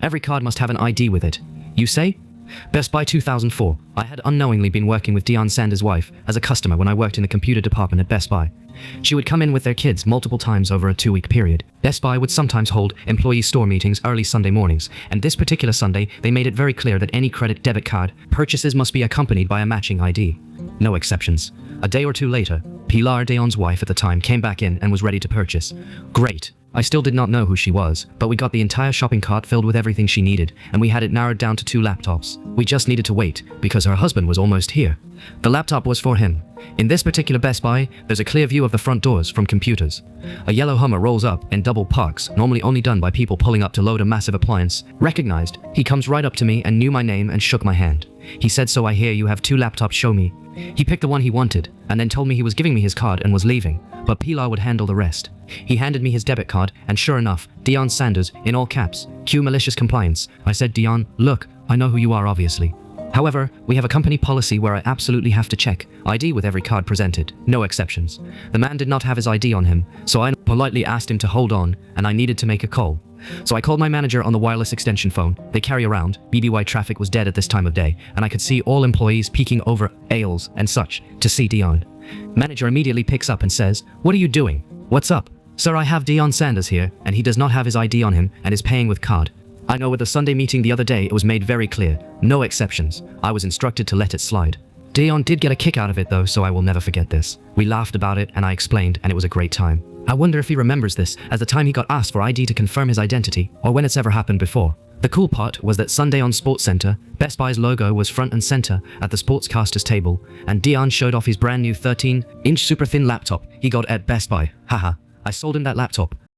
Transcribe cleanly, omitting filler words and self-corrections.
Every card must have an ID with it. You say? Best Buy 2004. I had unknowingly been working with Deion Sanders' wife as a customer when I worked in the computer department at Best Buy. She would come in with their kids multiple times over a 2-week period. Best Buy would sometimes hold employee store meetings early Sunday mornings, and this particular Sunday, they made it very clear that any credit debit card purchases must be accompanied by a matching ID. No exceptions. A day or two later, Pilar, Deion's wife at the time, came back in and was ready to purchase. Great. I still did not know who she was, but we got the entire shopping cart filled with everything she needed, and we had it narrowed down to 2 laptops. We just needed to wait, because her husband was almost here. The laptop was for him. In this particular Best Buy, there's a clear view of the front doors from computers. A yellow Hummer rolls up and double parks, normally only done by people pulling up to load a massive appliance. Recognized, he comes right up to me and knew my name and shook my hand. He said, "So I hear you have 2 laptops, show me." He picked the one he wanted, and then told me he was giving me his card and was leaving, but Pilar would handle the rest. He handed me his debit card, and sure enough, Deion Sanders, in all caps, "Cue malicious compliance." I said, "Deion, look, I know who you are, obviously. However, we have a company policy where I absolutely have to check ID with every card presented, no exceptions." The man did not have his ID on him, so I politely asked him to hold on, and I needed to make a call. So I called my manager on the wireless extension phone they carry around. BBY traffic was dead at this time of day, and I could see all employees peeking over aisles and such to see Deion. Manager immediately picks up and says, "What are you doing? What's up?" "Sir, I have Deion Sanders here, and he does not have his ID on him and is paying with card." I know with the Sunday meeting the other day it was made very clear, no exceptions. I was instructed to let it slide. Deion did get a kick out of it though, so I will never forget this. We laughed about it and I explained, and it was a great time. I wonder if he remembers this as the time he got asked for ID to confirm his identity, or when it's ever happened before. The cool part was that Sunday on SportsCenter, Best Buy's logo was front and center at the sportscaster's table, and Deion showed off his brand new 13-inch super thin laptop he got at Best Buy. Haha, I sold him that laptop.